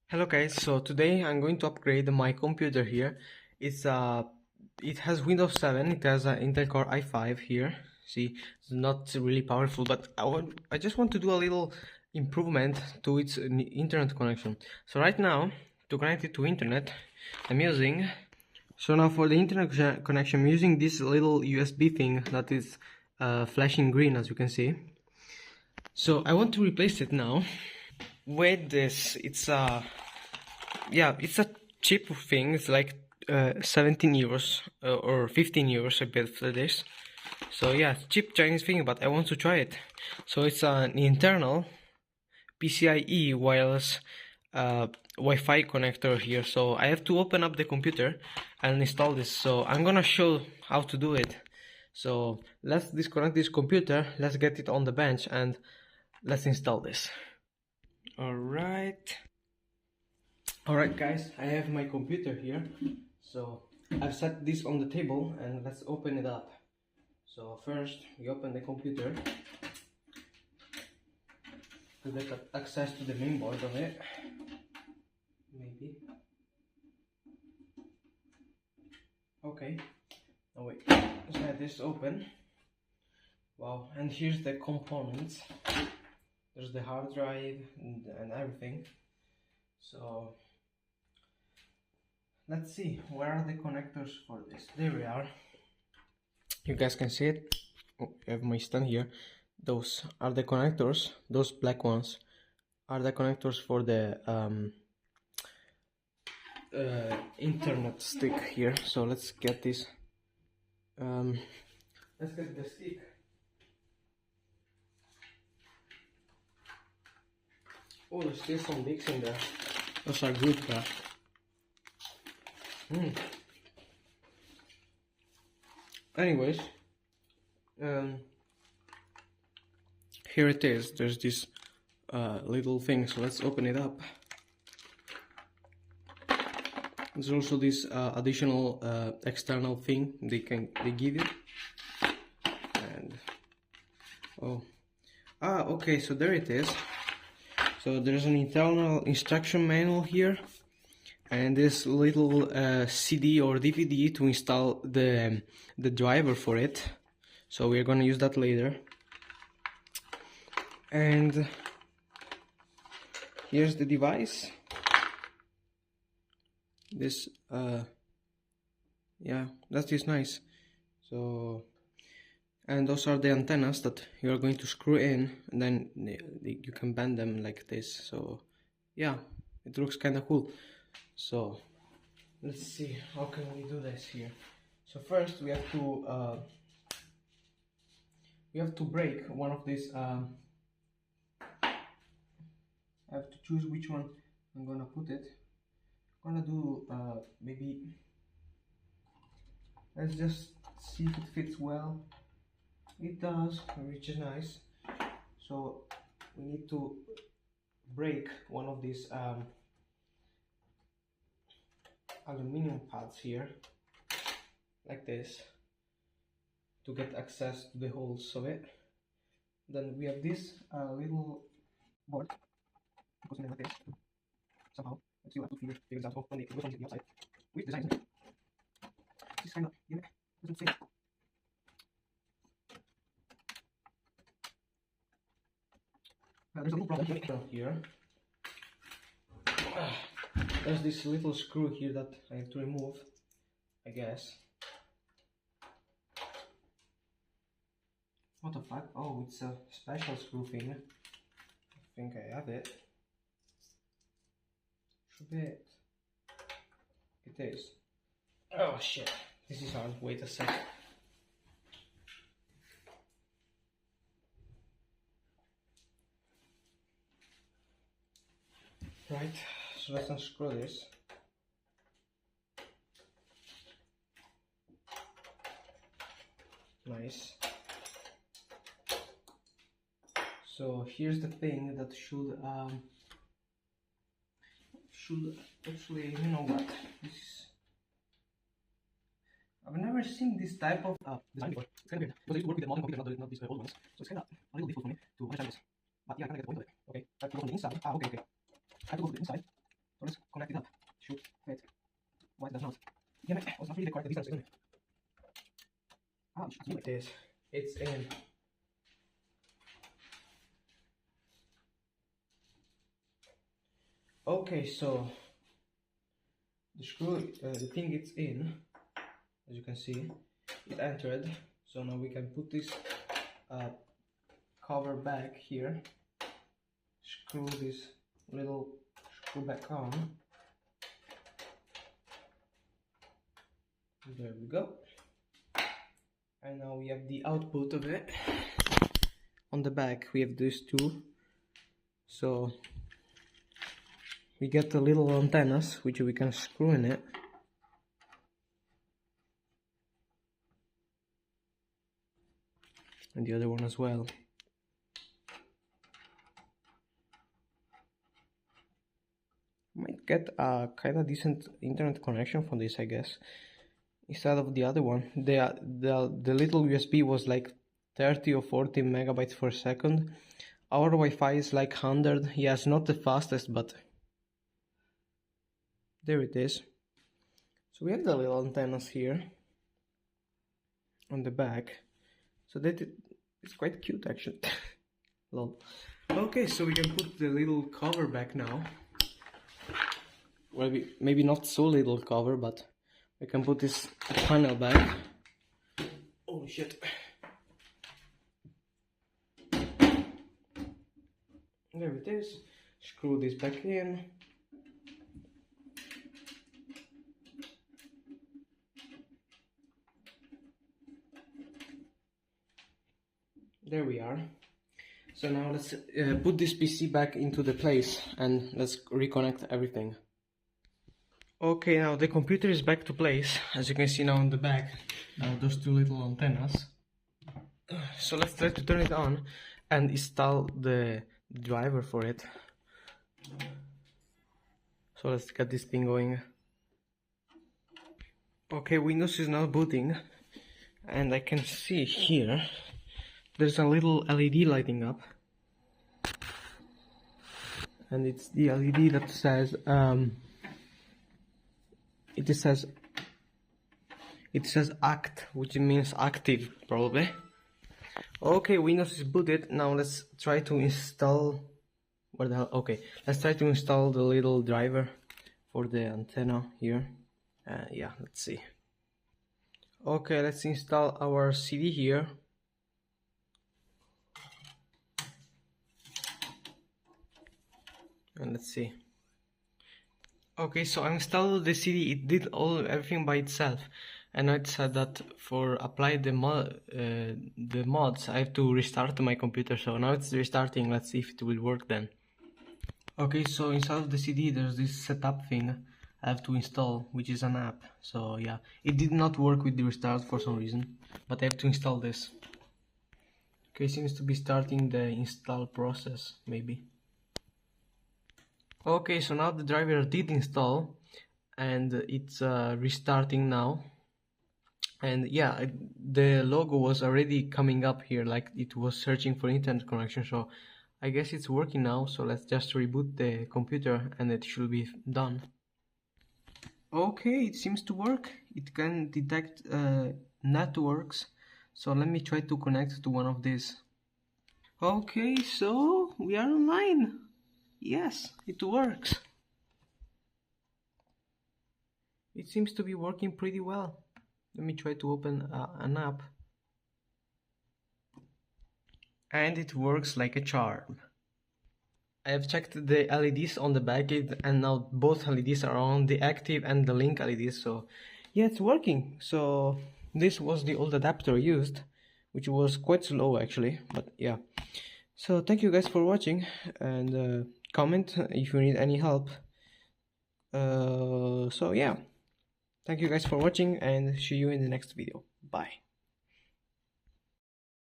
Hello guys, so today I'm going to upgrade my computer here. It has Windows 7, it has an Intel Core i5 here. See, it's not really powerful, but I just want to do a little improvement to its internet connection. So right now, to connect it to internet, I'm using so now for the internet connection, I'm using this little USB thing that is flashing green, as you can see. So I want to replace it now with this. It's a cheap thing. It's like 17 euros or 15 euros I bet for this. So yeah, cheap Chinese thing, but I want to try it. So it's an internal PCIe wireless Wi-Fi connector here. So I have to open up the computer and install this. So I'm gonna show how to do it. So let's disconnect this computer, let's get it on the bench, and let's install this. Alright guys, I have my computer here. So I've set this on the table and let's open it up. So first we open the computer to get access to the main board of it. Maybe. Okay. Oh wait, let's get this open. Wow, and here's the components. There's the hard drive and everything. So let's see, where are the connectors for this? There we are. You guys can see it. Oh, I have my stand here. Those are the connectors. Those black ones are the connectors for the internet stick here. So let's get this. Let's get the stick. Oh, there's still some leaks in there. Those are good craft. Anyways, here it is. There's this little thing, so let's open it up. There's also this additional external thing they give you. And okay, so there it is. So there's an internal instruction manual here, and this little CD or DVD to install the driver for it. So we're gonna use that later. And here's the device. This yeah, that is nice. So, and those are the antennas that you are going to screw in, and then you can bend them like this. So yeah, it looks kind of cool. So let's see, how can we do this here? So first we have to break one of these. I have to choose which one I'm gonna put it. I'm gonna do maybe, let's just see if it fits well. It does, which is nice. So we need to break one of these aluminum pads here, like this, to get access to the holes of it. Then we have this little board. It goes in like this somehow. Let's see what to figure this out when it goes on the outside. Weird design, isn't it? This kind of, yeah, doesn't fit. There's a little problem here. There's this little screw here that I have to remove, I guess. What the fuck? Oh, it's a special screw thing. I think I have it. Should be it. It is. Oh shit, this is hard. Wait a sec. Right, so let's unscrew this. Nice. So here's the thing that should actually, you know what? I've never seen this type of design before. It's kind of weird because I used to work with the modern computers, not these old ones. So it's kind of a little difficult for me to understand this. But yeah, I kind of get the point of it. Okay, I have to go from the inside. Okay. I have to go to the inside So let's connect it up. Shoot, wait. Why it does not? Yeah, I was not really quite the distance, isn't it? Ouch, it's like this. It's in. Okay, so the screw, the thing it's in, as you can see, it entered. So now we can put this cover back here, screw this little screw back on. There we go. And now we have the output of it. On the back we have these two. So we get the little antennas which we can screw in it. And the other one as well. Might get a kind of decent internet connection from this, I guess, instead of the other one. The little USB was like 30 or 40 megabytes per second. Our Wi-Fi is like 100. Yes, not the fastest, but there it is. So we have the little antennas here on the back. So that it's quite cute actually. Lol. Okay, so we can put the little cover back now. Well, maybe not so little cover, but we can put this panel back. Oh shit. There it is. Screw this back in. There we are. So now let's put this PC back into the place and let's reconnect everything. Okay, now the computer is back to place, as you can see now on the back, those two little antennas. So let's try to turn it on and install the driver for it. So let's get this thing going. Okay, Windows is now booting, and I can see here there's a little LED lighting up, and it's the LED that says it says act, which means active probably. Okay, Windows is booted. Now let's try to install, where the hell? Okay, let's try to install the little driver for the antenna here. Yeah, let's see. Okay, let's install our CD here. And let's see. Okay, so I installed the CD. It did everything by itself, and it said that for apply the mods I have to restart my computer. So now it's restarting. Let's see if it will work then. Okay, so inside of the CD there's this setup thing I have to install, which is an app. So yeah, it did not work with the restart for some reason, but I have to install this. Okay, seems to be starting the install process maybe. Okay, so now the driver did install and it's restarting now. And yeah, the logo was already coming up here, like it was searching for internet connection. So I guess it's working now. So let's just reboot the computer and it should be done. Okay, it seems to work. It can detect networks. So let me try to connect to one of these. Okay, so we are online. Yes, it works. It seems to be working pretty well. Let me try to open an app. And it works like a charm. I have checked the LEDs on the back and now both LEDs are on, the active and the link LEDs. So yeah, it's working. So this was the old adapter used, which was quite slow actually, but yeah. So thank you guys for watching, and comment if you need any help. So yeah, thank you guys for watching and see you in the next video. Bye.